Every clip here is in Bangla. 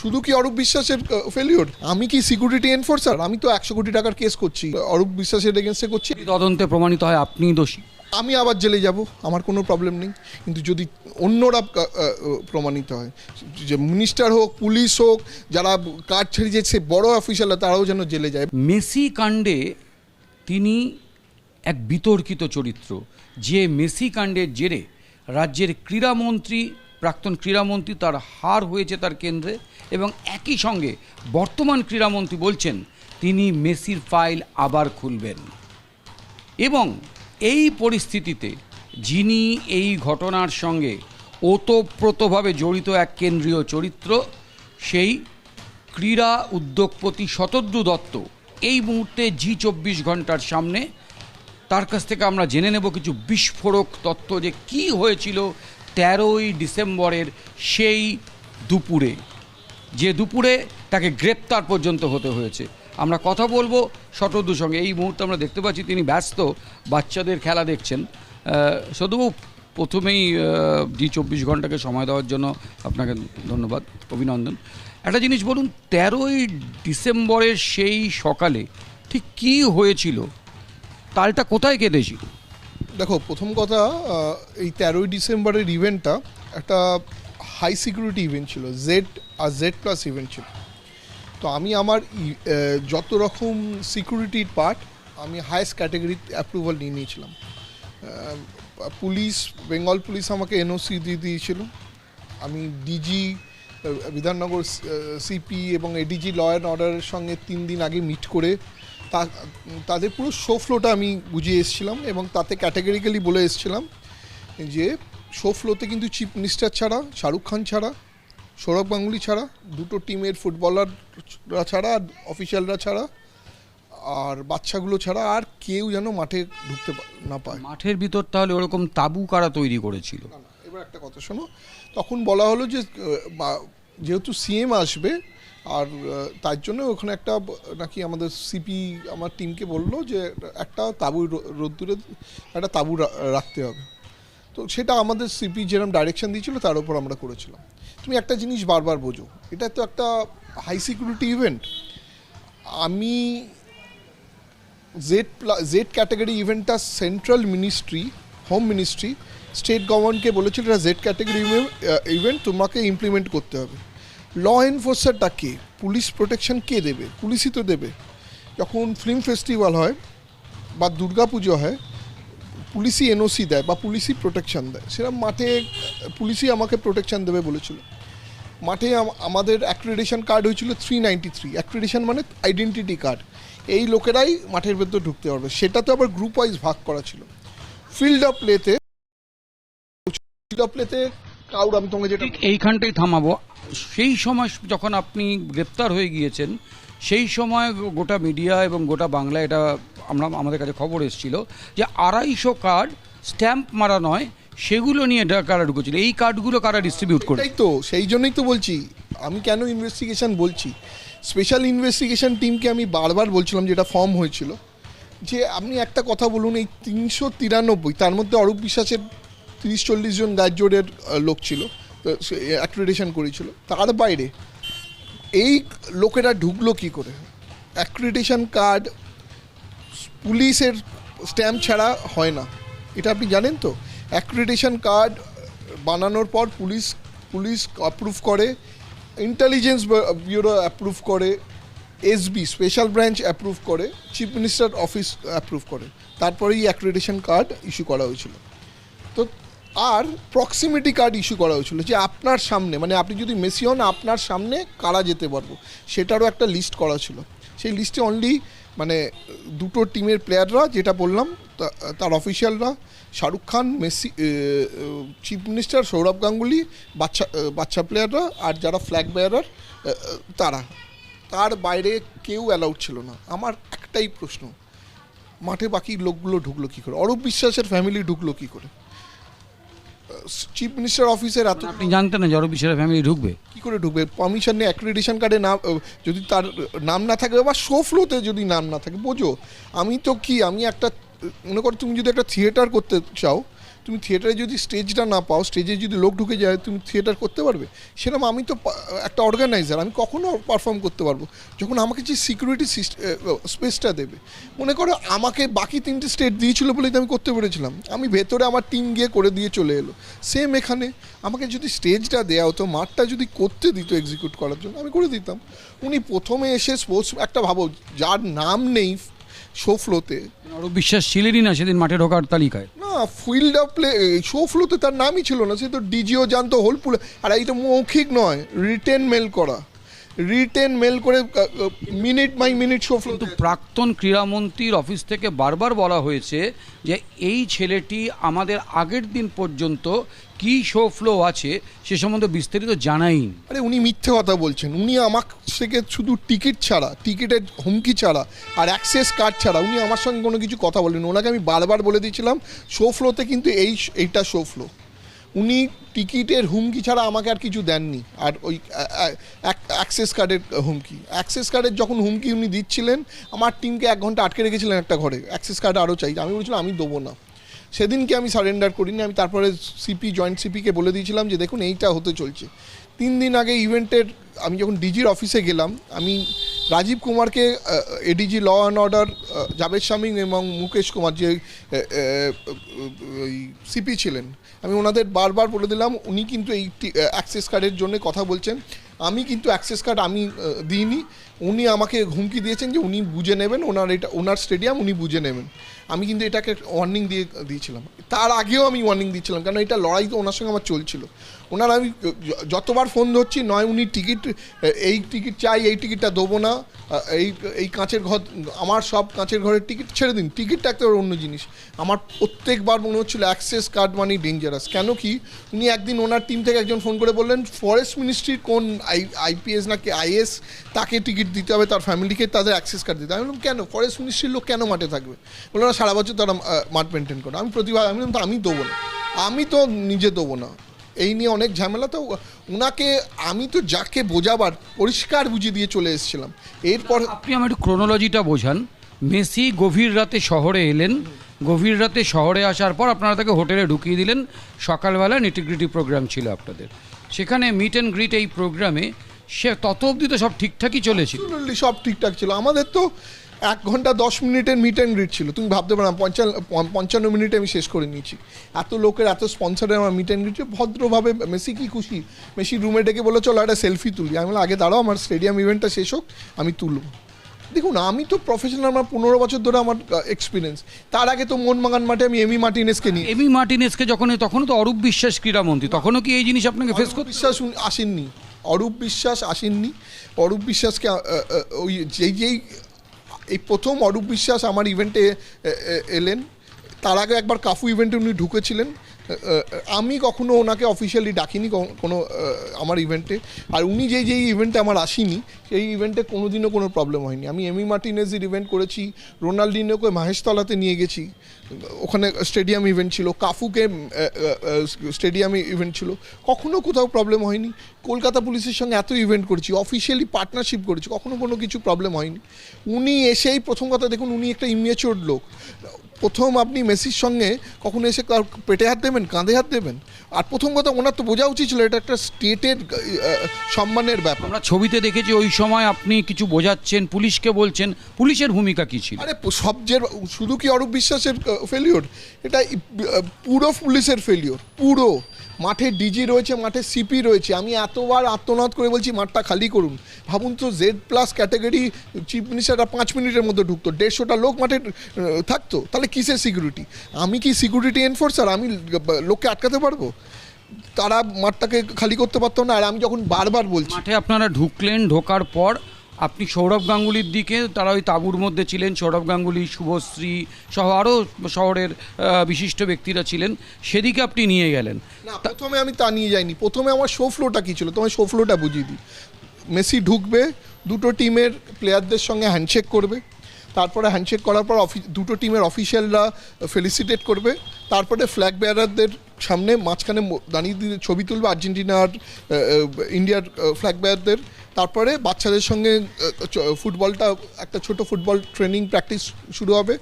শুধু কি অরূপ বিশ্বাসের ফেলিওর? আমি কি সিকিউরিটি এনফোর্সার? আমি তো 100 কোটি টাকার কেস করছি, অরূপ বিশ্বাসের এগেন্স্টে করছি। তদন্তে প্রমাণিত হয় আপনি দোষী, আমি আবার জেলে যাব, আমার কোনো প্রবলেম নেই। কিন্তু যদি অন্যরা প্রমাণিত হয়, যে মিনিস্টার হোক, পুলিশ হোক, যারা কাজ ছেড়ে সে বড় অফিসাররা, তারাও যেন জেলে যায়। মেসি কাণ্ডে তিনি এক বিতর্কিত চরিত্র, যে মেসি কাণ্ডের জেরে রাজ্যের ক্রীড়ামন্ত্রী, প্রাক্তন ক্রীড়ামন্ত্রী, তার হার হয়েছে তার কেন্দ্রে, এবং একই সঙ্গে বর্তমান ক্রীড়ামন্ত্রী বলছেন তিনি মেসির ফাইল আবার খুলবেন। এবং এই পরিস্থিতিতে যিনি এই ঘটনার সঙ্গে ওতপ্রোতভাবে জড়িত এক কেন্দ্রীয় চরিত্র, সেই ক্রীড়া উদ্যোগপতি শতদ্রু দত্ত এই মুহূর্তে জি24 ঘন্টার সামনে। তার কাছ থেকে আমরা জেনে নেব কিছু বিস্ফোরক তথ্য, যে কি হয়েছিল 13ই ডিসেম্বরের সেই দুপুরে, যে দুপুরে তাকে গ্রেপ্তার পর্যন্ত হতে হয়েছে। আমরা কথা বলবো শতদ্রুর সঙ্গে। এই মুহূর্তে আমরা দেখতে পাচ্ছি তিনি ব্যস্ত, বাচ্চাদের খেলা দেখছেন। শুধু প্রথমেই জি24 ঘন্টাকে সময় দেওয়ার জন্য আপনাকে ধন্যবাদ, অভিনন্দন। একটা জিনিস বলুন, 13ই ডিসেম্বরের সেই সকালে ঠিক কী হয়েছিল, তালটা কোথায় কেটেছিল? দেখো, প্রথম কথা, এই 13ই ডিসেম্বরের ইভেন্টটা একটা হাই সিকিউরিটি ইভেন্ট ছিল, Z+ ইভেন্ট ছিল। তো আমি আমার যত রকম সিকিউরিটির পার্ট আমি হাইয়েস্ট ক্যাটাগরি অ্যাপ্রুভাল নিয়ে নিয়েছিলাম। পুলিশ, বেঙ্গল পুলিশ আমাকে NOC দিয়ে দিয়েছিল। আমি ডিজি, বিধাননগর সিপি এবং এডিজি ল অ্যান্ড অর্ডারের সঙ্গে 3 দিন আগে মিট করে তাদের পুরো শো ফ্লোটা আমি বুঝিয়ে এসেছিলাম, এবং তাতে ক্যাটাগরিক্যালি বলে এসেছিলাম যে শো ফ্লোতে কিন্তু চিফ মিনিস্টার ছাড়া, শাহরুখ খান ছাড়া, সৌরভ গাঙ্গুলি ছাড়া, দুটো টিমের ফুটবলাররা ছাড়া, অফিসিয়ালরা ছাড়া, আর বাচ্চাগুলো ছাড়া আর কেউ যেন মাঠে ঢুকতে না পায়। মাঠের ভিতর তাহলে ওরকম তাঁবু কারা তৈরি করেছিল? এবার একটা কথা শোনো, তখন বলা হলো যে যেহেতু CM আসবে, আর তার জন্য ওখানে একটা নাকি আমাদের সিপি আমার টিমকে বললো যে একটা তাঁবু, রোদ্দুরে একটা তাঁবু রাখতে হবে। তো সেটা আমাদের সিপি যেরকম ডাইরেকশন দিয়েছিল তার উপর আমরা করেছিলাম। তুমি একটা জিনিস বারবার বোঝো, এটা তো একটা হাই সিকিউরিটি ইভেন্ট। আমি Z ক্যাটাগরি ইভেন্টটা central ministry, home ministry, state গভর্নমেন্টকে বলেছিল এটা Z ক্যাটাগরি ইভেন্ট, তোমাকে ইমপ্লিমেন্ট করতে হবে। ল এনফোর্সারটা কে? পুলিশ প্রোটেকশন কে দেবে? পুলিশই তো দেবে। যখন ফিল্ম ফেস্টিভ্যাল হয় বা দুর্গাপুজো হয়, পুলিশই NOC দেয় বা পুলিশই প্রোটেকশান দেয়। সেরকম মাঠে পুলিশই আমাকে প্রোটেকশান দেবে বলেছিল। মাঠে আমাদের অ্যাক্রিডিটেশন কার্ড হয়েছিল 393। অ্যাক্রিডিটেশন মানে আইডেন্টিটি কার্ড। এই লোকেরাই মাঠের ভেতর ঢুকতে পারবে। সেটা তো আবার গ্রুপ ওয়াইজ ভাগ করা ছিল। ফিল্ড অফ প্লেতে কাউর, আমি তোমাকে যেটা এইখানটাই থামাবো। সেই সময় যখন আপনি গ্রেপ্তার হয়ে গিয়েছেন, সেই সময় গোটা মিডিয়া এবং গোটা বাংলা এটা আমাদের কাছে খবর এসেছিল যে 250 কার্ড স্ট্যাম্প মারা নয়, সেগুলো নিয়ে কারা ঢুকেছিল। এই কার্ডগুলো কারা ডিস্ট্রিবিউট করে? তাই তো, সেই জন্যই তো বলছি আমি কেন ইনভেস্টিগেশন বলছি। স্পেশাল ইনভেস্টিগেশন টিমকে আমি বারবার বলছিলাম, যেটা ফর্ম হয়েছিল, যে আপনি একটা কথা বলুন, এই 393, তার মধ্যে অরূপ বিশ্বাসের 30-40 জন গাইড লোক ছিল, অ্যাক্রিডিটেশন করেছিল। তার বাইরে এই লোকেরা ঢুকলো কী করে? অ্যাক্রিডিটেশন কার্ড পুলিশের স্ট্যাম্প ছাড়া হয় না, এটা আপনি জানেন তো। অ্যাক্রিডিটেশন কার্ড বানানোর পর পুলিশ অ্যাপ্রুভ করে, ইন্টেলিজেন্স ব্যুরো অ্যাপ্রুভ করে, SB স্পেশাল ব্রাঞ্চ অ্যাপ্রুভ করে, চিফ মিনিস্টার অফিস অ্যাপ্রুভ করে, তারপরেই অ্যাক্রিডিটেশন কার্ড ইস্যু করা হয়েছিল। তো আর প্রক্সিমিটি কার্ড ইস্যু করা হয়েছিল, যে আপনার সামনে, মানে আপনি যদি মেসি হন, আপনার সামনে কারা যেতে পারবো, সেটারও একটা লিস্ট করা ছিল। সেই লিস্টে অনলি মানে দুটো টিমের প্লেয়াররা, যেটা বললাম তার অফিসিয়ালরা, Shahrukh Khan, Messi, chief minister, Sourav Ganguly, বাচ্চা প্লেয়াররা, আর যারা ফ্ল্যাগ বেয়ারার তার বাইরে কেউ অ্যালাউড ছিল না। আমার একটাই প্রশ্ন, মাঠে বাকি লোকগুলো ঢুকলো কী করে? অরূপ বিশ্বাসের ফ্যামিলি ঢুকলো কী করে? চিফ মিনিস্টার অফিসের এত, আপনি জানতেন না যে অরূপ বিশ্বাসের ফ্যামিলি ঢুকবে? কী করে ঢুকবে? পারমিশন নিয়ে অ্যাক্রিডিটেশন কার্ডে নাম, যদি তার নাম না থাকে বা শো ফ্লোতে যদি নাম না থাকে, বোঝো। আমি একটা মনে করো, তুমি যদি একটা থিয়েটার করতে চাও, তুমি থিয়েটারে যদি স্টেজটা না পাও, স্টেজে যদি লোক ঢুকে যায়, তুমি থিয়েটার করতে পারবে? সেরকম আমি তো একটা অর্গানাইজার, আমি কখনো পারফর্ম করতে পারবো যখন আমাকে যে সিকিউরিটি স্পেসটা দেবে। মনে করো আমাকে বাকি 3টে স্টেট দিয়েছিল বলেই তো আমি করতে পেরেছিলাম, আমি ভেতরে আমার টিম গিয়ে করে দিয়ে চলে এলো। সেম এখানে আমাকে যদি স্টেজটা দেওয়া হতো, মাঠটা যদি করতে দিত এক্সিকিউট করার জন্য, আমি করে দিতাম। উনি প্রথমে এসে স্পোর্টস একটা ভাবো যার নাম নেই শো ফ্লোতে, অরূপ বিশ্বাস ছিলেনই না সেদিন মাঠে ঢোকার তালিকায়। না ফিল্ড অফ প্লে শো ফ্লোতে তার নামই ছিল না, সে তো ডিজিও জানতো হোলপুরে। আর এইটা মৌখিক নয়, রিটেন মেল করা, রিটেন মেল করে minute by minute show flow. কিন্তু প্রাক্তন ক্রীড়ামন্ত্রীর অফিস থেকে বারবার বলা হয়েছে যে এই ছেলেটি আমাদের আগের দিন পর্যন্ত কি শো ফ্লো আছে সে সম্বন্ধে বিস্তারিত জানাইনি। আরে উনি মিথ্যে কথা বলছেন। উনি আমার থেকে শুধু টিকিট ছাড়া, টিকিটের হুমকি ছাড়া আর অ্যাক্সেস কার্ড ছাড়া উনি আমার সঙ্গে কোনো কিছু কথা বলেন। ওনাকে আমি বারবার বলে দিয়েছিলাম শো ফ্লোতে কিন্তু এইটা শো ফ্লো। উনি টিকিটের হুমকি ছাড়া আমাকে আর কিছু দেননি। আর ওই অ্যাক্সেস কার্ডের হুমকি, অ্যাক্সেস কার্ডের যখন হুমকি উনি দিচ্ছিলেন, আমার টিমকে 1 ঘন্টা আটকে রেখেছিলেন একটা ঘরে, অ্যাক্সেস কার্ড আরও চাই। আমি বলেছিলাম আমি দেবো না। সেদিনকে আমি সারেন্ডার করিনি। আমি তারপরে সিপি, জয়েন্ট সিপিকে বলে দিয়েছিলাম যে দেখুন এইটা হতে চলছে। 3 দিন আগে ইভেন্টের আমি যখন ডিজির অফিসে গেলাম, আমি রাজীব কুমারকে, ADG law and order Javed Shamim এবং মুকেশ কুমার যে সিপি ছিলেন, আমি ওনাদের বারবার বলে দিলাম উনি কিন্তু এই অ্যাক্সেস কার্ডের জন্য কথা বলছেন। আমি কিন্তু অ্যাক্সেস কার্ড আমি দিইনি। উনি আমাকে হুমকি দিয়েছেন যে উনি বুঝে নেবেন, ওনার স্টেডিয়াম উনি বুঝে নেবেন। আমি কিন্তু এটাকে ওয়ার্নিং দিয়েছিলাম। তার আগেও আমি ওয়ার্নিং দিচ্ছিলাম, কারণ এটা লড়াই তো ওনার সঙ্গে আমার চলছিল। ওনার আমি যতবার ফোন ধরছি, নয় উনি টিকিট, এই টিকিট চাই, এই টিকিটটা দেবো না, এই কাঁচের ঘর, আমার সব কাঁচের ঘরের টিকিট ছেড়ে দিন, টিকিটটা একটা অন্য জিনিস। আমার প্রত্যেকবার মনে হচ্ছিল অ্যাক্সেস কার্ড মানে ডেঞ্জারাস। কেন কি উনি একদিন ওনার টিম থেকে একজন ফোন করে বললেন ফরেস্ট মিনিস্ট্রির কোন আইপিএস নাকি আইএস তাকে টিকিট দিতে হবে, তার ফ্যামিলিকে তাদের অ্যাক্সেস কার্ড দিতে হবে। আমি বললাম কেন, ফরেস্ট মিনিস্ট্রির লোক কেন মাঠে থাকবে? বললাম সারা বছর তারা মাঠ মেনটেন করে। আমি প্রতিবার আমি বললাম আমি দেবো না, আমি তো নিজে দেবো না। এই নিয়ে অনেক ঝামেলা। তো ওনাকে আমি তো যাকে বোঝাবার পরিষ্কার বুঝিয়ে দিয়ে চলে এসেছিলাম। এরপর আপনি আমার একটু ক্রোনোলজিটা বোঝান। মেসি গভীর রাতে শহরে এলেন, গভীর রাতে শহরে আসার পর আপনারা তাকে হোটেলে ঢুকিয়ে দিলেন। সকালবেলা নিটিগ্রিটি প্রোগ্রাম ছিল আপনাদের, সেখানে মিট অ্যান্ড গ্রিট এই প্রোগ্রামে সে তত অবধি তো সব ঠিকঠাকই চলেছিল, সব ঠিকঠাক ছিল। আমাদের তো 1 ঘন্টা 10 মিনিটের মিট অ্যান্ড গ্রিট ছিল, তুমি ভাবতে পারো 55 মিনিটে আমি শেষ করে নিয়েছি। এত লোকের, এত স্পন্সরের আমার মিট অ্যান্ড গ্রিট ভদ্রভাবে। মেসি কি খুশি, মেসি রুমে ডেকে বলে চলো একটা সেলফি তুলি। আমি বললাম আগে দাঁড়াও, আমার স্টেডিয়াম ইভেন্টটা শেষ হোক, আমি তুলব। দেখুন আমি তো প্রফেশনাল, আমার 15 বছর ধরে আমার এক্সপিরিয়েন্স। তার আগে তো মোহনবাগান মাঠে আমি এমি মার্টিনেজকে নিয়ে, এমি মার্টিনেজকে তখনও তো অরূপ বিশ্বাস ক্রীড়ামন্ত্রী, তখনও কি এই জিনিস আপনাকে ফেস করতে? বিশ্বাস আসেননি, অরূপ বিশ্বাস আসেননি। অরূপ বিশ্বাসকে ওই যেই এই প্রথম অরূপ বিশ্বাস আমার ইভেন্টে এলেন। তার আগে একবার কাফু ইভেন্টে উনি ঢুকেছিলেন। আমি কখনো ওনাকে অফিসিয়ালি ডাকিনি কোনো আমার ইভেন্টে। আর উনি যেই ইভেন্টে আমার আসিনি, সেই ইভেন্টে কোনোদিনও কোনো প্রবলেম হয়নি। আমি এমি মার্টিনেজের ইভেন্ট করেছি, রোনাল্ডিনোকে মহেশতলাতে নিয়ে গেছি, ওখানে স্টেডিয়াম ইভেন্ট ছিল, কাফুকে স্টেডিয়ামে ইভেন্ট ছিল, কখনো কোথাও প্রবলেম হয়নি। কলকাতা পুলিশের সঙ্গে এত ইভেন্ট করেছি, অফিসিয়ালি পার্টনারশিপ করেছি, কখনো কোনো কিছু প্রবলেম হয়নি। উনি এসেই প্রথম কথা দেখুন, উনি একটা ইমেচিওর লোক। প্রথম আপনি মেসির সঙ্গে কখনো এসে পেটে হাত দেবেন, কাঁধে হাত দেবেন? আর প্রথম কথা ওনার তো বোঝা উচিত ছিল এটা একটা স্টেটের সম্মানের ব্যাপার। আমরা ছবিতে দেখেছি ওই সময় আপনি কিছু বোঝাচ্ছেন, পুলিশকে বলছেন, পুলিশের ভূমিকা কী ছিল? আরে শুধু কি অরূপ বিশ্বাসের ফেলিওর? এটা পুরো পুলিশের ফেলিওর। পুরো মাঠে ডিজি রয়েছে, মাঠে সিপি রয়েছে। আমি এতবার আত্মনাদ করে বলছি মাঠটা খালি করুন। ভাবুন তো Z+ ক্যাটাগরি চিফ মিনিস্টাররা 5 মিনিটের মধ্যে ঢুকতো, 150টা লোক মাঠে থাকতো, তাহলে কিসের সিকিউরিটি? আমি কি সিকিউরিটি এনফোর্সার? আমি লোককে আটকাতে পারবো? তারা মাঠটাকে খালি করতে পারতো না। আর আমি যখন বারবার বলছি, মাঠে আপনারা ঢুকলেন, ঢোকার পর আপনি সৌরভ গাঙ্গুলির দিকে, তারা ওই তাঁবুর মধ্যে ছিলেন, সৌরভ গাঙ্গুলি, শুভশ্রী সহ আরও শহরের বিশিষ্ট ব্যক্তিরা ছিলেন, সেদিকে আপনি নিয়ে গেলেন না। প্রথমে আমি তা নিয়ে যাইনি। প্রথমে আমার শো ফ্লোটা কী ছিল তোমায় শো ফ্লোটা বুঝিয়ে দিই। মেসি ঢুকবে, দুটো টিমের প্লেয়ারদের সঙ্গে হ্যান্ডশেক করবে, তারপরে হ্যান্ডশেক করার পর দুটো টিমের অফিসিয়ালরা ফেলিসিটেট করবে, তারপরে ফ্ল্যাগ বেয়ারারদের সামনে মাঝখানে দাঁড়িয়ে দিয়ে ছবি তুলবে, আর্জেন্টিনা আর ইন্ডিয়ার ফ্ল্যাগ বেয়ারদের। তারপরে বাচ্চাদের সঙ্গে ফুটবলটা একটা ছোট ফুটবল ট্রেনিং প্র্যাকটিস শুরু হবে।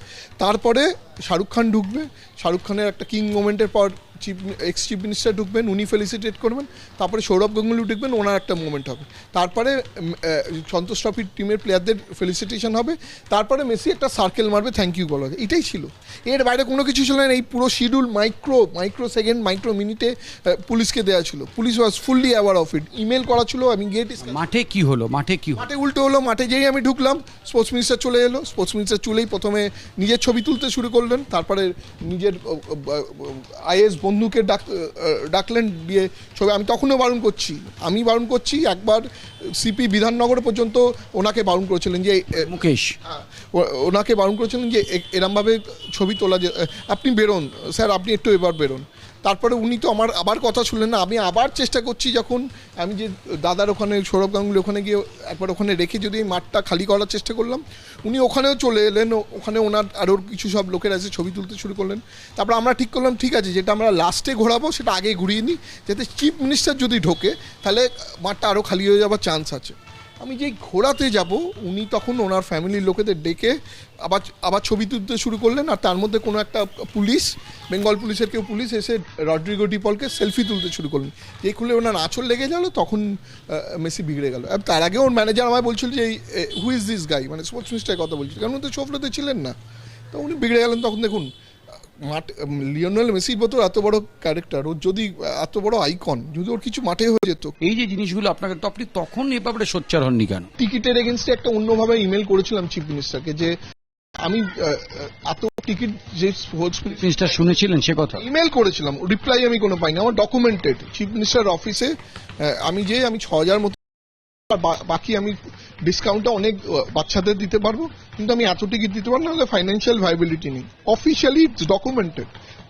তারপরে শাহরুখ খান ঢুকবে, শাহরুখ খানের একটা কিং মোমেন্টের পর এক্স চিফ মিনিস্টার ঢুকবেন, উনি ফেলিসিটেট করবেন। তারপরে সৌরভ গাঙ্গুলি ঢুকবেন, ওনার একটা মোমেন্ট হবে। তারপরে সন্তোষ ট্রফির টিমের প্লেয়ারদের ফেলিসিটেশন হবে। তারপরে মেসি একটা সার্কেল মারবে, থ্যাংক ইউ বলা হবে। এটাই ছিল, এর বাইরে কোনো কিছু ছিল না। এই পুরো শিডিউল মাইক্রো সেকেন্ড মাইক্রো মিনিটে পুলিশকে দেওয়া ছিল। Police was fully aware of it, email করা ছিল। আমি গিয়ে মাঠে কি হলো? মাঠে উল্টো হলো। মাঠে যেই আমি ঢুকলাম, স্পোর্টস মিনিস্টার চলে এলো। স্পোর্টস মিনিস্টার চলেই প্রথমে নিজের ছবি তুলতে শুরু করলেন, তারপরে নিজের আইএস বন্ধুকে ডাকলেন, দিয়ে ছবি। আমি তখনও বারণ করছি। একবার সিপি বিধাননগর পর্যন্ত ওনাকে বারণ করেছিলেন যে মুকেশ, ওনাকে বারণ করেছিলেন যে এরমভাবে ছবি তোলা, যে আপনি বেরোন স্যার, আপনি একটু এবার বেরোন। তারপরে উনি তো আমার আবার কথা শুনলেন না। আমি আবার চেষ্টা করছি, যখন আমি যে দাদার ওখানে সৌরভ গাঙ্গুলি ওখানে গিয়ে একবার ওখানে রেখে যদি এই মাঠটা খালি করার চেষ্টা করলাম, উনি ওখানেও চলে এলেন। ওখানে ওনার আরও কিছু সব লোকের আছে, ছবি তুলতে শুরু করলেন। তারপর আমরা ঠিক করলাম, ঠিক আছে, যেটা আমরা লাস্টে ঘোরাবো সেটা আগে ঘুরিয়ে নিই, যাতে চিফ মিনিস্টার যদি ঢোকে তাহলে মাঠটা আরও খালি হয়ে যাওয়ার চান্স আছে। আমি যেই ঘোরাতে যাব, উনি তখন ওনার ফ্যামিলির লোকেদের ডেকে আবার ছবি তুলতে শুরু করলেন। আর তার মধ্যে কোনো একটা পুলিশ, বেঙ্গল পুলিশের কেউ পুলিশ এসে রড্রিগো ডিপলকে সেলফি তুলতে শুরু করলেন। যেই খুলে ওনার আঁচল লেগে গেল, তখন মেসি বিগড়ে গেল। তার আগে ওর ম্যানেজার আমায় বলছিল যে হু ইজ দিস গাই, মানে স্পোর্টস মিনিস্টারের কথা বলছিল, কারণ উনি তো শোফলোতে ছিলেন না। তো উনি বিগড়ে গেলেন। তখন দেখুন, লিওনেল মেসির মতো এত বড় ক্যারেক্টার, ওর যদি এত বড় আইকন, যদি ওর কিছু মাঠে হয়ে যেত। এই যে জিনিসগুলো আপনাকে, তো আপনি তখন এ ব্যাপারে সোচ্চার হননি কেন? টিকিটের এগেনস্টে একটা অন্যভাবে ইমেল করেছিলাম চিফ মিনিস্টারকে, যে আমি এত টিকিট যে মিনিস্টার শুনেছিলেন সে কথা? ইমেল করেছিলাম, রিপ্লাই আমি কোনো পাইনি। আমার ডকুমেন্টেড চিফ মিনিস্টার অফিসে আমি 6,000 মতো, বাকি আমি ডিসকাউন্টটা অনেক বাচ্চাদের দিতে পারবো, কিন্তু আমি এত টিকিট দিতে পারবো না, ফাইন্যান্সিয়াল ভাইবিলিটি নেই। অফিসিয়ালি ডকুমেন্টেড,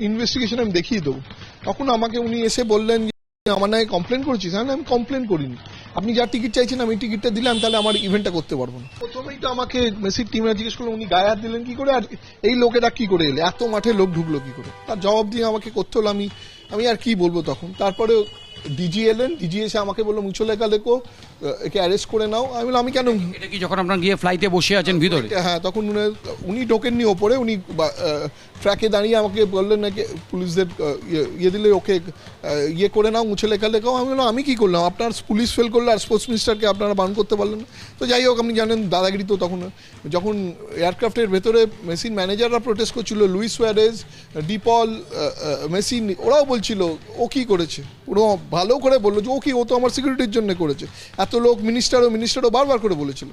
ইনভেস্টিগেশন আমি দেখিয়ে দেবো। তখন আমাকে উনি এসে বললেন, আমার নাকি কমপ্লেন করেছিস? হ্যাঁ, আমি কমপ্লেন করিনি। আপনি যা টিকিট চাইছেন আমি টিকিটটা দিলাম, তাহলে আমার ইভেন্টটা করতে পারবো না। প্রথমেই তো আমাকে মেসির টিমরা জিজ্ঞেস করলো, উনি গায়ে হাত দিলেন কি করে, আর এই লোকেরা কি করে এলে, এত মাঠে লোক ঢুকলো কি করে? তার জবাব দিয়ে আমাকে করতে হলো। আমি আর কি বলবো তখন। তারপরে ডিজি এলেন, ডিজি এসে আমাকে বললো, মুচলেকা লেখো, একে অ্যারেস্ট করে নাও। আমি বললাম, আমি কেন? এটা কি যখন আপনার গিয়ে ফ্লাইটে বসে আছেন ভিতরে? হ্যাঁ, তখন উনি ঢোকেননি ওপরে, উনি ট্র্যাকে দাঁড়িয়ে আমাকে বললেন নাকি পুলিশদের ইয়ে দিলে ওকে ইয়ে করে নাও, মুচলেকা লেখাও। আমি বললাম, আমি কি করলাম? আপনার পুলিশ ফেল করলে আর স্পোর্টস মিনিস্টারকে আপনারা বারণ করতে পারলেন না। তো যাই হোক, আপনি জানেন দাদাগিরি তো তখন। যখন এয়ারক্রাফটের ভেতরে মেসির ম্যানেজাররা প্রোটেস্ট করছিল, লুইস সুয়ারেজ, ডিপল, মেসি, ওরাও বলছিল ও কি করেছে। পুরো ভালো করে বললো যে ও তো আমার সিকিউরিটির জন্য করেছে। এত লোক, মিনিস্টারও বারবার করে বলেছিল।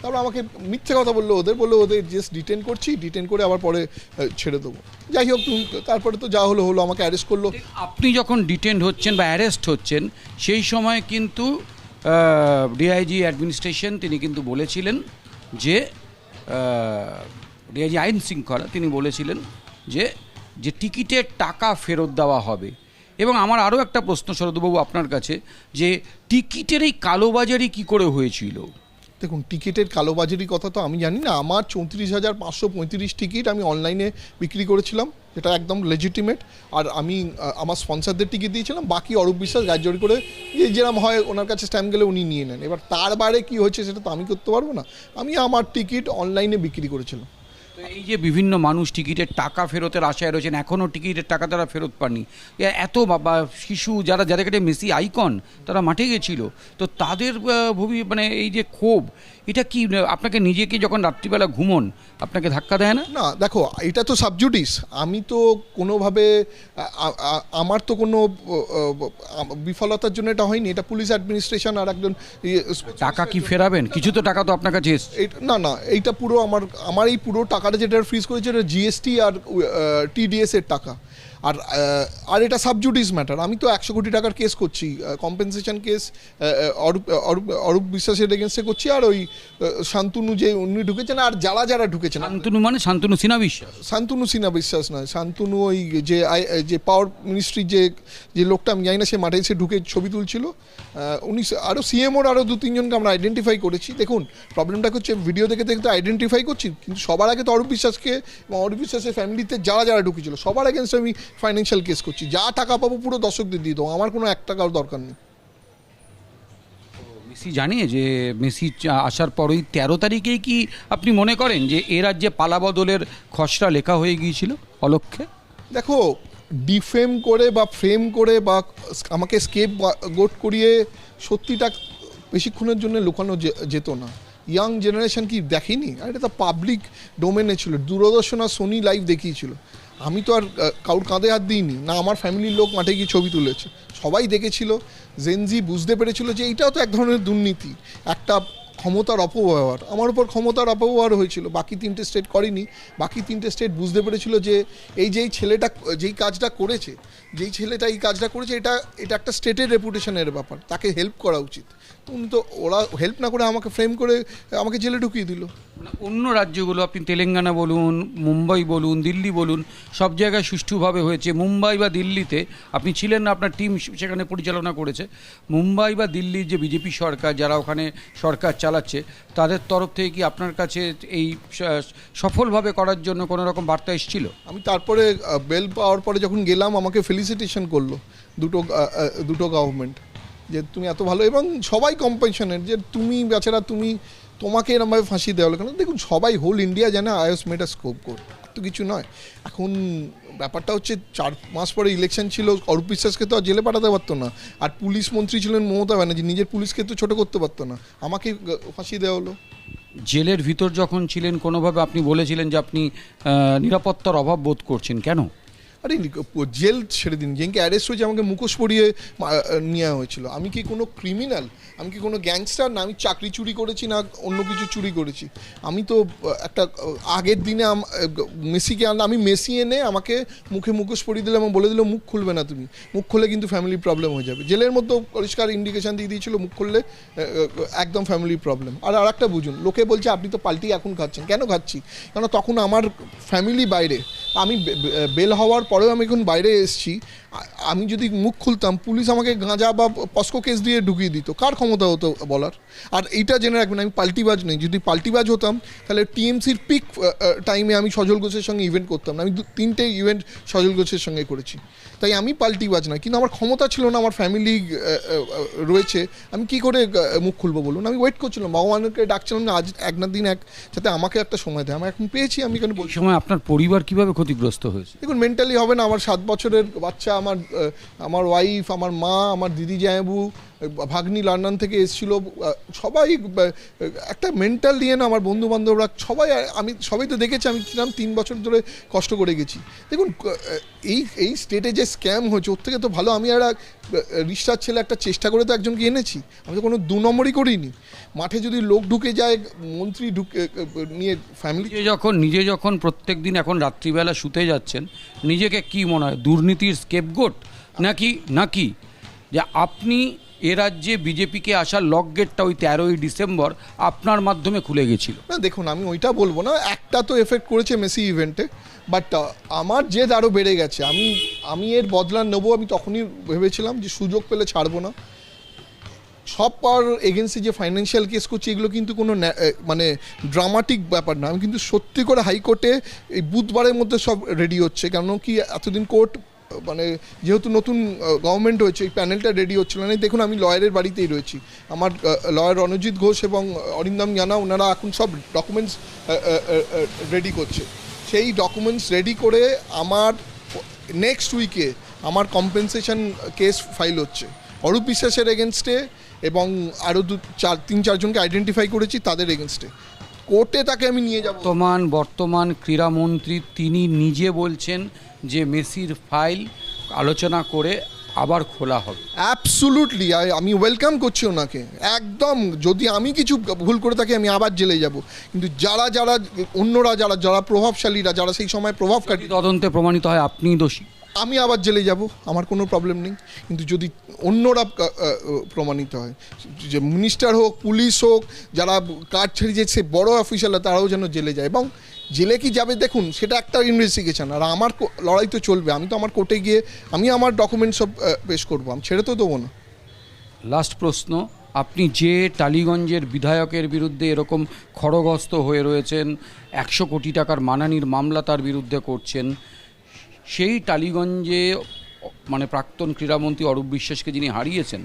তারপর আমাকে মিথ্যে কথা বললো, ওদের জাস্ট ডিটেন করছি, ডিটেন করে আবার পরে ছেড়ে দেবো। যাই হোক, তারপরে তো যা হলো, আমাকে অ্যারেস্ট করলো। আপনি যখন ডিটেন হচ্ছেন বা অ্যারেস্ট হচ্ছেন, সেই সময় কিন্তু ডিআইজি অ্যাডমিনিস্ট্রেশন তিনি কিন্তু বলেছিলেন যে ডিআইজি আইন শৃঙ্খলা তিনি বলেছিলেন যে টিকিটের টাকা ফেরত দেওয়া হবে। এবং আমার আরও একটা প্রশ্ন শরদবাবু আপনার কাছে, যে টিকিটের এই কালোবাজারি কি করে হয়েছিল? দেখুন, টিকিটের কালোবাজারির কথা তো আমি জানি না। আমার 34,535 টিকিট আমি অনলাইনে বিক্রি করেছিলাম, যেটা একদম লেজিটিমেট। আর আমি আমার স্পন্সারদের টিকিট দিয়েছিলাম। বাকি অরূপ বিশ্বাস গাড়ি করে যেরকম হয় ওনার কাছে স্ট্যাম্প গেলে উনি নিয়ে নেন। এবার তার বাইরে কী হয়েছে সেটা তো আমি করতে পারবো না। আমি আমার টিকিট অনলাইনে বিক্রি করেছিলাম। তো এই যে বিভিন্ন মানুষ টিকিটের টাকা ফেরতের আশায় রয়েছেন, এখনও টিকিটের টাকা তারা ফেরত পাননি। এত শিশু যাদের কাছে মেসি আইকন, তারা মাঠে গেছিল, তো তাদের মানে এই যে ক্ষোভ, এটা কি আপনাকে নিজেকে যখন রাত্রিবেলা ঘুমন আপনাকে ধাক্কা দেয় না? না, দেখো, এটা তো সাবজুডিস। আমি তো কোনোভাবে আমার তো কোনো বিফলতার জন্য এটা হয়নি। এটা পুলিশ অ্যাডমিনিস্ট্রেশন আর একজন টাকা কি ফেরাবেন? কিছু তো টাকা তো আপনার কাছে না, এইটা পুরো আমার এই পুরো টাকাটা যেটা ফ্রিজ করেছে, এটা জিএসটি আর টিডিএস এর টাকা। আর এটা সাবজুডিস ম্যাটার। আমি তো 100 কোটি টাকার কেস করছি, কম্পেনসেশন কেস অরূপ বিশ্বাসের এগেন্সে করছি। আর ওই শান্তনু যে উনি ঢুকেছেন, আর যারা ঢুকেছেন। শান্তনু মানে শান্তনু সিনহা বিশ্বাস? শান্তনু সিনহা বিশ্বাস নয়, শান্তনু ওই যে পাওয়ার মিনিস্ট্রির যে লোকটা, আমি জানি না, সে মাঠে এসে ঢুকে ছবি তুলছিল। উনি আরও সিএমওর আরও 2-3 জনকে আমরা আইডেন্টিফাই করেছি। দেখুন, প্রবলেমটা হচ্ছে ভিডিও দেখে তো আইডেন্টিফাই করছি, কিন্তু সবার আগে তো অরূপ বিশ্বাসকে এবং অরূপ বিশ্বাসের ফ্যামিলিতে যারা ঢুকেছিল সবার এগেন্সে আমি ফাইন্যান্সিয়াল কেস করছি। যা টাকা পাবো পুরো দর্শকদের দিয়ে দেবো, আমার কোনো 1 টাকাও দরকার নেই। মেসি জানে যে মেসি আসার পরই 13 তারিখেই কি আপনি মনে করেন যে এ রাজ্যে পালাবদলের খসড়া লেখা হয়ে গিয়েছিল অলক্ষ্যে? দেখো, ডিফেম করে বা ফ্রেম করে বা আমাকে স্কেপ গোট করিয়ে সত্যিটা বেশিক্ষণের জন্য লুকানো যেত না। ইয়াং জেনারেশন কি দেখেনি? আর এটা তো পাবলিক ডোমেনে ছিল, দূরদর্শন আর সোনি লাইভ দেখিয়েছিল। আমি তো আর কারোর কাঁধে হাত দিইনি, না আমার ফ্যামিলির লোক মাঠে গিয়ে ছবি তুলেছে, সবাই দেখেছিল। জেনজি বুঝতে পেরেছিল যে এইটাও তো এক ধরনের দুর্নীতি, একটা ক্ষমতার অপব্যবহার। আমার উপর ক্ষমতার অপব্যবহার হয়েছিল, বাকি 3টে স্টেট করেনি। বাকি 3টে স্টেট বুঝতে পেরেছিল যে যেই ছেলেটা যেই কাজটা করেছে, এই কাজটা করেছে, এটা একটা স্টেটের রেপুটেশনের ব্যাপার, তাকে হেল্প করা উচিত। তো ওরা হেল্প না করে আমাকে ফ্রেম করে আমাকে জেলে ঢুকিয়ে দিল। অন্য রাজ্যগুলো, আপনি তেলেঙ্গানা বলুন, মুম্বাই বলুন, দিল্লি বলুন, সব জায়গায় সুষ্ঠুভাবে হয়েছে। মুম্বাই বা দিল্লিতে আপনি ছিলেন না, আপনার টিম সেখানে পরিচালনা করেছে। মুম্বাই বা দিল্লির যে বিজেপি সরকার, যারা ওখানে সরকার চালাচ্ছে, তাদের তরফ থেকে কি আপনার কাছে এই সফলভাবে করার জন্য কোনো রকম বার্তা এসেছিল? আমি তারপরে বেল পাওয়ার পরে যখন গেলাম, আমাকে ফেলিসিটেশন করলো দুটো গভর্নমেন্ট, যে তুমি এত ভালো, এবং সবাই কম্পেনশনের, যে তুমি বেচারা তোমাকে এরমভাবে ফাঁসি দেওয়া হলো কেন? দেখুন, সবাই হোল ইন্ডিয়া জানে is made a scope code, তো কিছু নয়। এখন ব্যাপারটা হচ্ছে 4 মাস পরে ইলেকশন ছিল, অরূপ বিশ্বাসকে তো আর জেলে পাঠাতে পারতো না। আর পুলিশ মন্ত্রী ছিলেন মমতা ব্যানার্জি, নিজের পুলিশকে তো ছোটো করতে পারতো না, আমাকে ফাঁসি দেওয়া হলো। জেলের ভিতর যখন ছিলেন, কোনোভাবে আপনি বলেছিলেন যে আপনি নিরাপত্তার অভাব বোধ করছেন, কেন? আরে জেল ছেড়ে দিন, যেদিনকে অ্যারেস্ট হয়েছে আমাকে মুখোশ পরিয়ে নেওয়া হয়েছিল। আমি কি কোনো ক্রিমিনাল? আমি কি কোনো গ্যাংস্টার? না আমি চাকরি চুরি করেছি, না অন্য কিছু চুরি করেছি। আমি তো একটা আগের দিনে মেসিকে আনলে, আমি মেসি এনে আমাকে মুখে মুখোশ পরিয়ে দিলাম এবং বলে দিল মুখ খুলবে না তুমি, মুখ খুললে কিন্তু ফ্যামিলি প্রবলেম হয়ে যাবে। জেলের মধ্যেও পরিষ্কার ইন্ডিকেশন দিয়ে দিয়েছিল মুখ খুললে একদম ফ্যামিলি প্রবলেম। আর একটা বুঝুন, লোকে বলছে আপনি তো পাল্টি এখন খাচ্ছেন। কেন খাচ্ছি? কারণ তখন আমার ফ্যামিলি বাইরে, আমি বেল হওয়ার পরেও আমি এখন বাইরে এসেছি। আমি যদি মুখ খুলতাম, পুলিশ আমাকে গাঁজা বা পস্কো কেস দিয়ে ঢুকিয়ে দিত। কার ক্ষমতা হতো বলার? আর এইটা জেনে রাখবেন, আমি পাল্টিবাজ নেই। যদি পাল্টিবাজ হতাম, তাহলে টিএমসির পিক টাইমে আমি সজল ঘোষের সঙ্গে ইভেন্ট করতাম না। আমি 3টে ইভেন্ট সজল ঘোষের সঙ্গে করেছি। তাই আমি পাল্টিবাজ না, কিন্তু আমার ক্ষমতা ছিল না, আমার ফ্যামিলি রয়েছে, আমি কি করে মুখ খুলবো বলুন? আমি ওয়েট করছিলাম, ভগবানকে ডাকছিলাম না আজ এক না দিন এক যাতে আমাকে একটা সময় দেয়। আমি এখন পেয়েছি, আমি এখানে বলছি। সময় আপনার পরিবার কিভাবে ক্ষতিগ্রস্ত হয়েছে? দেখুন, মেন্টালি হবে না। আমার 7 বছরের বাচ্চা, আমার ওয়াইফ, আমার মা, আমার দিদি জায়াবু, ভাগ্নি লন্ডন থেকে এসেছিল, সবাই একটা মেন্টাল নিয়ে না, আমার বন্ধু বান্ধবরা সবাই তো দেখেছে আমি কিরকম 3 বছর ধরে কষ্ট করে গেছি। দেখুন, এই স্টেটে যে স্ক্যাম হয়েছে, ওর থেকে তো ভালো আমি একটা রিস্টার ছেলে একটা চেষ্টা করে তো একজনকে এনেছি। আমি তো কোনো 2 নম্বরই করিনি। মাঠে যদি লোক ঢুকে যায়, মন্ত্রী ঢুকে নিয়ে ফ্যামিলি, নিজে যখন প্রত্যেক দিন এখন রাত্রিবেলা শুতে যাচ্ছেন, নিজেকে কি মনে হয়, দুর্নীতির স্কেপগোট নাকি যে আপনি এ রাজ্যে বিজেপিকে আসার লক গেটটা ওই 13ই ডিসেম্বর আপনার মাধ্যমে খুলে গেছিল? না দেখুন, আমি ওইটা বলবো না। একটা তো এফেক্ট করেছে মেসি ইভেন্টে, বাট আমার জেদ আরও বেড়ে গেছে। আমি এর বদলা নেবো। আমি তখনই ভেবেছিলাম যে সুযোগ পেলে ছাড়বো না। সব পাওয়ার এগেন্সি যে ফাইন্যান্সিয়াল কেস করছি, এগুলো কিন্তু কোনো মানে ড্রামাটিক ব্যাপার না। আমি কিন্তু সত্যি করে হাইকোর্টে এই বুধবারের মধ্যে সব রেডি হচ্ছে। কেন কি এতদিন কোর্ট মানে যেহেতু নতুন গভর্নমেন্ট হয়েছে, এই প্যানেলটা রেডি হচ্ছিল না। দেখুন, আমি লয়ারের বাড়িতেই রয়েছি। আমার লয়ার রণজিৎ ঘোষ এবং অরিন্দম জানা, ওনারা এখন সব ডকুমেন্টস রেডি করছে। সেই ডকুমেন্টস রেডি করে আমার নেক্সট উইকে আমার কম্পেনসেশন কেস ফাইল হচ্ছে অরূপ বিশ্বাসের এগেনস্টে, এবং আরও 3-4 জনকে আইডেন্টিফাই করেছি, তাদের এগেনস্টে কোর্টে তাকে আমি নিয়ে যাব। বর্তমান ক্রীড়ামন্ত্রী তিনি নিজে বলছেন যে মেসির ফাইল আলোচনা করে আবার খোলা হবে। অ্যাবসুলুটলি, আমি ওয়েলকাম করছি ওনাকে একদম। যদি আমি কিছু ভুল করে থাকি, আমি আবার জেলে যাব। কিন্তু অন্যরা যারা প্রভাবশালীরা, যারা সেই সময় প্রভাব কাটি, তদন্তে প্রমাণিত হয় আপনি দোষী, আমি আবার জেলে যাব, আমার কোনো প্রবলেম নেই। কিন্তু যদি অন্যরা প্রমাণিত হয়, যে মিনিস্টার হোক, পুলিশ হোক, যারা কাজ ছেড়ে যে সে বড় অফিসিয়াল, তারাও যেন জেলে যায়। এবং জেলে কি যাবে দেখুন, সেটা একটা ইনভেস্টিগেশন। আর আমার লড়াই তো চলবে। আমি তো আমার কোর্টে গিয়ে আমি আমার ডকুমেন্টস সব পেশ করবো, আমি ছেড়ে তো দেবো না। লাস্ট প্রশ্ন, আপনি যে টালিগঞ্জের বিধায়কের বিরুদ্ধে এরকম খড়গহস্ত হয়ে রয়েছেন, 100 কোটি টাকার মানহানির মামলা তার বিরুদ্ধে করছেন, সেই টালিগঞ্জে মানে প্রাক্তন ক্রীড়ামন্ত্রী অরূপ বিশ্বাসকে যিনি হারিয়েছেন,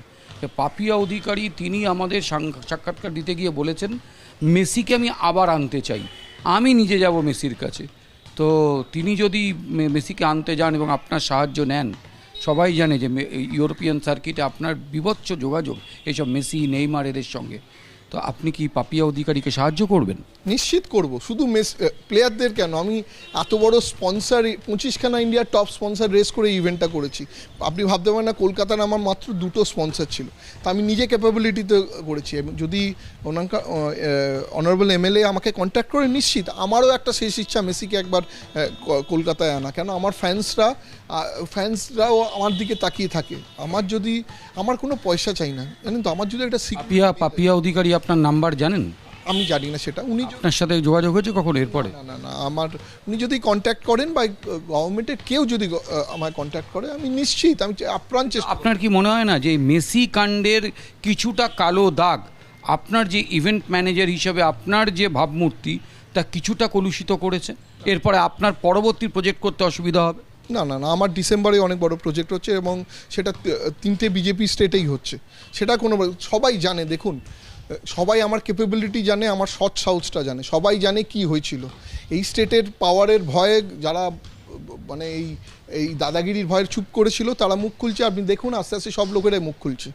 পাপিয়া অধিকারী তিনি আমাদের সাক্ষাৎকার দিতে গিয়ে বলেছেন মেসিকে আমি আবার আনতে চাই, আমি নিজে যাব মেসির কাছে। তো তিনি যদি মেসিকে আনতে যান এবং আপনার সাহায্য নেন, সবাই জানে যে ইউরোপিয়ান সার্কিটে আপনার বিভৎস যোগাযোগ এইসব মেসি নেইমার এদের সঙ্গে, তো আপনি কি পাপিয়া অধিকারীকে সাহায্য করবেন? নিশ্চিত করব। শুধু প্লেয়ারদের কেন, আমি এত বড় স্পন্সার 25খানা ইন্ডিয়ার টপ স্পন্সার রেস করে ইভেন্টটা করেছি। আপনি ভাবতে পারেন না, কলকাতার আমার মাত্র 2টো স্পন্সার ছিল, তা আমি নিজে ক্যাপাবিলিটিতে করেছি। এবং যদি অনারেবল এমএলএ আমাকে কন্ট্যাক্ট করে, নিশ্চিত আমারও একটা শেষ ইচ্ছা মেসিকে একবার কলকাতায় আনা। কেন আমার ফ্যান্সরাও আমার দিকে তাকিয়ে থাকে। আমার কোনো পয়সা চাই না, জানেন তো। আমার যদি একটা পাপিয়া অধিকারী আপনার নাম্বার জানেন? আমি জানি না সেটা, উনি আপনার সাথে যোগাযোগ হয়েছে কখন এরপরে? না, উনি যদি কন্ট্যাক্ট করেন বা গভর্নমেন্টের কেউ যদি আমায় কন্ট্যাক্ট করে, আমি নিশ্চিত, আমি আপ্রাণ চেষ্টা। আপনার কি মনে হয় না যে মেসি কাণ্ডের কিছুটা কালো দাগ আপনার যে ইভেন্ট ম্যানেজার হিসেবে আপনার যে ভাবমূর্তি তা কিছুটা কলুষিত করেছে? এরপরে আপনার পরবর্তী প্রজেক্ট করতে অসুবিধা হবে? না, আমার ডিসেম্বরে অনেক বড় প্রজেক্ট হচ্ছে এবং সেটা 3টে বিজেপি স্টেটেই হচ্ছে। সেটা সবাই জানে। দেখুন, সবাই আমার ক্যাপাবিলিটি জানে, আমার সৎ সাহসটা জানে, সবাই জানে কি হয়েছিল। এই স্টেটের পাওয়ারের ভয়ে যারা মানে এই দাদাগিরির ভয়ে চুপ করেছিল, তারা মুখ খুলছে। আপনি দেখুন, আস্তে আস্তে সব লোকেরাই মুখ খুলছে।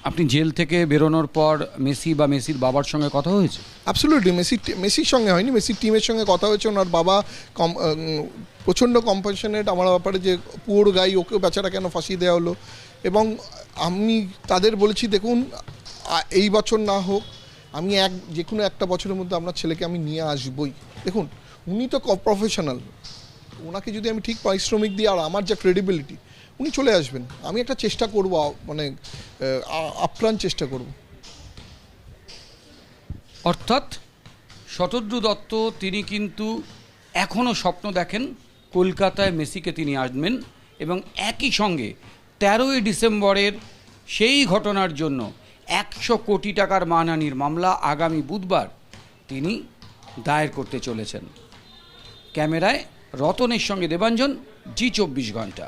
আপনি জেল থেকে বেরোনোর পর মেসি বা মেসির বাবার সঙ্গে কথা হয়েছে? অ্যাবসলিউটলি। মেসির সঙ্গে হয়নি, মেসির টিমের সঙ্গে কথা হয়েছে। ওনার বাবা প্রচণ্ড কম্প্যাশনেট আমার ব্যাপারে, যে পুয়োর গাই, ওকে বেচারা কেন ফাঁসি দেওয়া হলো। এবং আমি তাদের বলেছি, দেখুন এই বছর না হোক, আমি যে কোনো একটা বছরের মধ্যে আপনার ছেলেকে আমি নিয়ে আসবই। দেখুন, উনি তো প্রফেশনাল, ওনাকে যদি আমি ঠিক পারিশ্রমিক দিই আর আমার যা ক্রেডিবিলিটি, উনি চলে আসবেন। আমি একটা চেষ্টা করব, মানে আপ্রাণ চেষ্টা করব। অর্থাৎ শতদ্রু দত্ত তিনি কিন্তু এখনও স্বপ্ন দেখেন কলকাতায় মেসিকে তিনি আসবেন, এবং একই সঙ্গে 13ই ডিসেম্বরের সেই ঘটনার জন্য 100 কোটি টাকার মানহানির মামলা আগামী বুধবার তিনি দায়ের করতে চলেছেন। ক্যামেরায় রতনের সঙ্গে দেবাঞ্জন, জি 24 ঘন্টা।